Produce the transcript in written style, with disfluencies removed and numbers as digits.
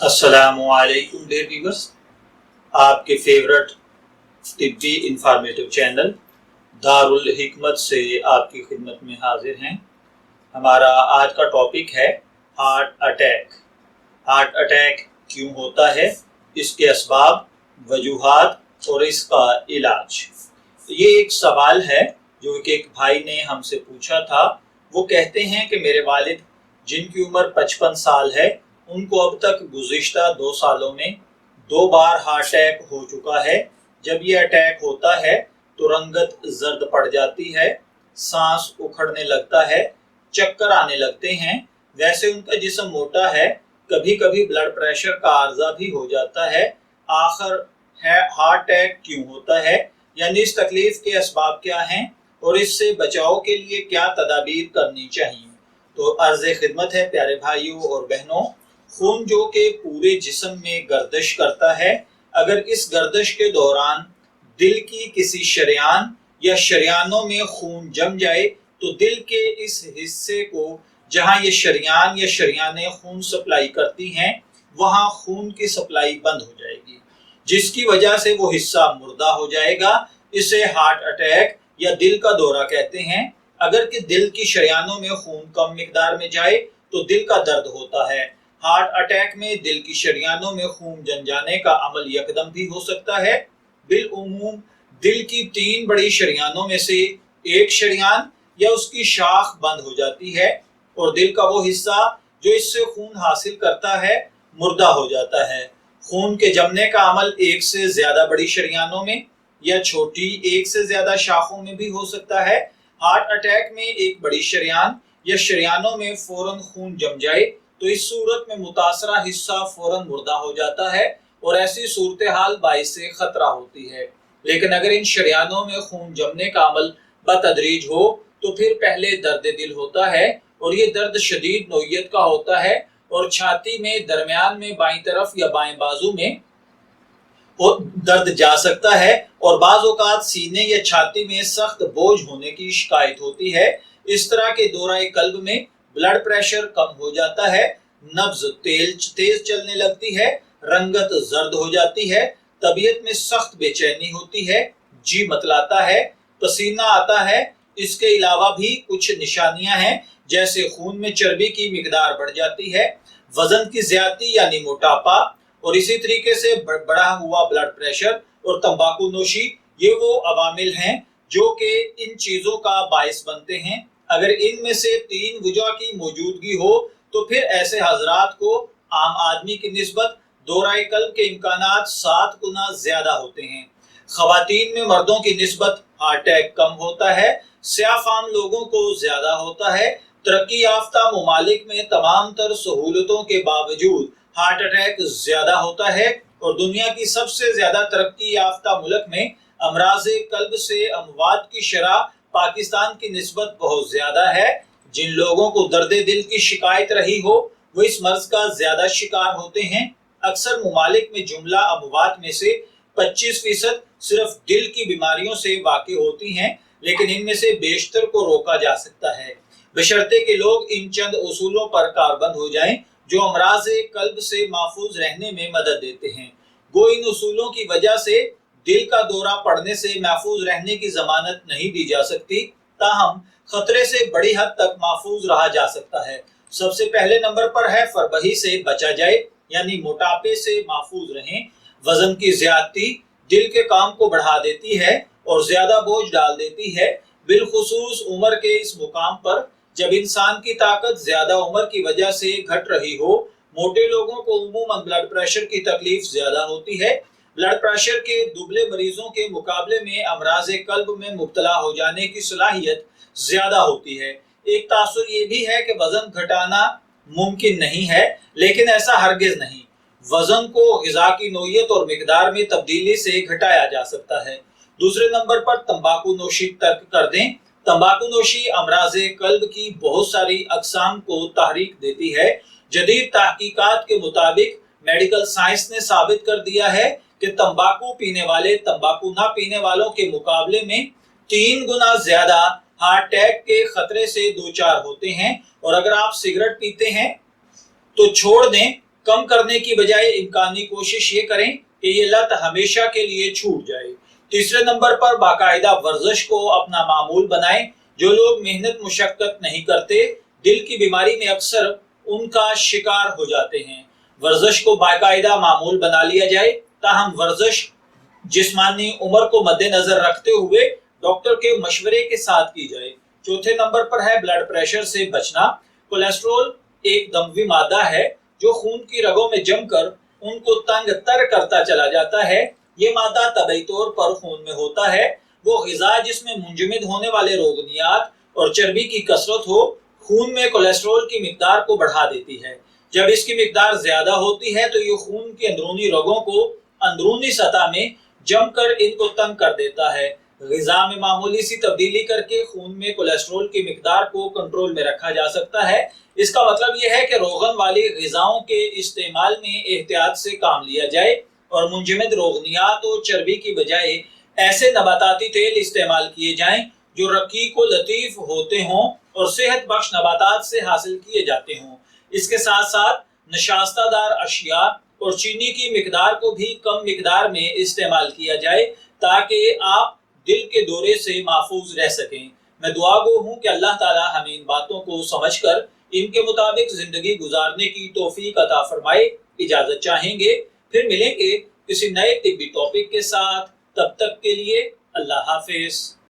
السلام علیکم dear viewers, آپ کے فیورٹ طبی انفارمیٹو چینل دارالحکمت سے آپ کی خدمت میں حاضر ہیں۔ ہمارا آج کا ٹاپک ہے ہارٹ اٹیک۔ ہارٹ اٹیک کیوں ہوتا ہے، اس کے اسباب، وجوہات اور اس کا علاج۔ یہ ایک سوال ہے جو کہ ایک بھائی نے ہم سے پوچھا تھا۔ وہ کہتے ہیں کہ میرے والد جن کی عمر 55 سال ہے، ان کو اب تک گزشتہ 2 سالوں میں 2 بار ہارٹ اٹیک ہو چکا ہے۔ جب یہ اٹیک ہوتا ہے تو رنگت زرد پڑ جاتی ہے، سانس اکھڑنے لگتا ہے، چکر آنے لگتے ہیں۔ ویسے ان کا جسم موٹا ہے، کبھی کبھی بلڈ پریشر کا عارضہ بھی ہو جاتا ہے۔ آخر ہارٹ اٹیک کیوں ہوتا ہے، یعنی اس تکلیف کے اسباب کیا ہیں اور اس سے بچاؤ کے لیے کیا تدابیر کرنی چاہیے۔ تو عرض خدمت ہے پیارے بھائیوں اور بہنوں، خون جو کہ پورے جسم میں گردش کرتا ہے، اگر اس گردش کے دوران دل کی کسی شریان یا شریانوں میں خون جم جائے تو دل کے اس حصے کو جہاں یہ شریان یا شریانیں خون سپلائی کرتی ہیں، وہاں خون کی سپلائی بند ہو جائے گی، جس کی وجہ سے وہ حصہ مردہ ہو جائے گا۔ اسے ہارٹ اٹیک یا دل کا دورہ کہتے ہیں۔ اگر کہ دل کی شریانوں میں خون کم مقدار میں جائے تو دل کا درد ہوتا ہے۔ ہارٹ اٹیک میں دل کی شریانوں میں خون جم جانے کا عمل یکدم بھی ہو سکتا ہے۔ بالعموم دل کی 3 بڑی شریانوں میں سے ایک شریان یا اس کی شاخ بند ہو جاتی ہے اور دل کا وہ حصہ جو اس سے خون حاصل کرتا ہے مردہ ہو جاتا ہے۔ خون کے جمنے کا عمل ایک سے زیادہ بڑی شریانوں میں یا چھوٹی ایک سے زیادہ شاخوں میں بھی ہو سکتا ہے۔ ہارٹ اٹیک میں ایک بڑی شریان یا شریانوں میں فوراً خون جم جائے تو اس صورت میں متاثرہ حصہ فوراً مردہ ہو جاتا ہے اور ایسی صورتحال باعث خطرہ ہوتی ہے۔ لیکن اگر ان شریانوں میں خون جمنے کا عمل بتدریج ہو تو پھر پہلے درد دل ہوتا ہے اور یہ درد شدید نوعیت کا ہوتا ہے اور چھاتی میں درمیان میں بائیں طرف یا بائیں بازو میں درد جا سکتا ہے اور بعض اوقات سینے یا چھاتی میں سخت بوجھ ہونے کی شکایت ہوتی ہے۔ اس طرح کے دورہ قلب میں بلڈ پریشر کم ہو جاتا ہے، نبض تیز چلنے لگتی ہے، رنگت زرد ہو جاتی ہے، طبیعت میں سخت بے چینی ہوتی ہے، جی متلاتا ہے، پسینہ آتا ہے۔ اس کے علاوہ بھی کچھ نشانیاں ہیں، جیسے خون میں چربی کی مقدار بڑھ جاتی ہے، وزن کی زیادتی یعنی موٹاپا، اور اسی طریقے سے بڑھا ہوا بلڈ پریشر اور تمباکو نوشی۔ یہ وہ عوامل ہیں جو کہ ان چیزوں کا باعث بنتے ہیں۔ اگر ان میں سے 3 وجوہ کی موجودگی ہو تو پھر ایسے حضرات کو عام آدمی کی نسبت دورہ قلب کے امکانات 7 گنا زیادہ ہوتے ہیں۔ خواتین میں مردوں کی نسبت ہارٹ اٹیک کم ہوتا ہے، سیاہ فام لوگوں کو زیادہ ہوتا ہے۔ ترقی یافتہ ممالک میں تمام تر سہولتوں کے باوجود ہارٹ اٹیک زیادہ ہوتا ہے اور دنیا کی سب سے زیادہ ترقی یافتہ ملک میں امراض قلب سے اموات کی شرح پاکستان کی نسبت بہت زیادہ ہے۔ جن لوگوں کو درد دل کی شکایت رہی ہو وہ اس مرض کا زیادہ شکار ہوتے ہیں۔ اکثر ممالک میں جملہ اموات میں سے 25% صرف دل کی بیماریوں سے واقع ہوتی ہیں، لیکن ان میں سے بیشتر کو روکا جا سکتا ہے، بشرطے کہ لوگ ان چند اصولوں پر کاربند ہو جائیں جو امراض قلب سے محفوظ رہنے میں مدد دیتے ہیں۔ گو ان اصولوں کی وجہ سے دل کا دورہ پڑنے سے محفوظ رہنے کی ضمانت نہیں دی جا سکتی، تاہم خطرے سے بڑی حد تک محفوظ رہا جا سکتا ہے۔ سب سے پہلے نمبر پر ہے فربہی سے بچا جائے، یعنی موٹاپے سے محفوظ رہیں۔ وزن کی زیادتی دل کے کام کو بڑھا دیتی ہے اور زیادہ بوجھ ڈال دیتی ہے، بالخصوص عمر کے اس مقام پر جب انسان کی طاقت زیادہ عمر کی وجہ سے گھٹ رہی ہو۔ موٹے لوگوں کو عموماً بلڈ پریشر کی تکلیف زیادہ ہوتی ہے۔ بلڈ پریشر کے دبلے مریضوں کے مقابلے میں امراض قلب میں مبتلا ہو جانے کی صلاحیت زیادہ ہوتی ہے۔ ایک تاثر یہ بھی ہے کہ وزن گھٹانا ممکن نہیں ہے، لیکن ایسا ہرگز نہیں۔ وزن کو غذا کی نوعیت اور مقدار میں تبدیلی سے گھٹایا جا سکتا ہے۔ دوسرے نمبر پر تمباکو نوشی ترک کر دیں۔ تمباکو نوشی امراض قلب کی بہت ساری اقسام کو تحریک دیتی ہے۔ جدید تحقیقات کے مطابق میڈیکل سائنس نے ثابت کر دیا ہے کہ تمباکو پینے والے تمباکو نہ پینے والوں کے مقابلے میں 3 گنا زیادہ ہارٹ اٹیک کے خطرے سے دوچار ہوتے ہیں، اور اگر آپ سگریٹ پیتے ہیں تو چھوڑ دیں، کم کرنے کی بجائے امکانی کوشش یہ کریں کہ یہ لت ہمیشہ کے لیے چھوٹ جائے۔ تیسرے نمبر پر باقاعدہ ورزش کو اپنا معمول بنائیں۔ جو لوگ محنت مشقت نہیں کرتے دل کی بیماری میں اکثر ان کا شکار ہو جاتے ہیں۔ ورزش کو باقاعدہ معمول بنا لیا جائے۔ تاہم ورزش جسمانی عمر کو مد نظر رکھتے ہوئے ڈاکٹر کے مشورے کے ساتھ کی جائے۔ چوتھے نمبر پر ہے بلڈ پریشر سے بچنا۔ کولیسٹرول ایک دموی مادہ ہے جو خون کی رگوں میں جم کر ان کو تنگ تر کرتا چلا جاتا ہے۔ یہ مادہ طبعی طور پر خون میں ہوتا ہے۔ وہ غذا جس میں منجمد ہونے والے روغنیات اور چربی کی کثرت ہو خون میں کولیسٹرول کی مقدار کو بڑھا دیتی ہے۔ جب اس کی مقدار زیادہ ہوتی ہے تو یہ خون کی اندرونی رگوں کو اندرونی سطح میں جم کر ان کو تنگ کر دیتا ہے۔ غذا میں معمولی سی تبدیلی کر کے خون میں کولیسٹرول کی مقدار کو کنٹرول میں رکھا جا سکتا ہے۔ اس کا مطلب یہ ہے کہ روغن والی غذاؤں کے استعمال میں احتیاط سے کام لیا جائے اور منجمد روغنیات اور چربی کی بجائے ایسے نباتاتی تیل استعمال کیے جائیں جو رقیق و لطیف ہوتے ہوں اور صحت بخش نباتات سے حاصل کیے جاتے ہوں۔ اس کے ساتھ ساتھ نشاستہ دار اشیاء اور چینی کی مقدار کو بھی کم مقدار میں استعمال کیا جائے تاکہ آپ دل کے دورے سے محفوظ رہ سکیں۔ میں دعا گو ہوں کہ اللہ تعالی ہمیں ان باتوں کو سمجھ کر ان کے مطابق زندگی گزارنے کی توفیق عطا فرمائے۔ اجازت چاہیں گے، پھر ملیں گے کسی نئے طبی ٹاپک کے ساتھ۔ تب تک کے لیے اللہ حافظ۔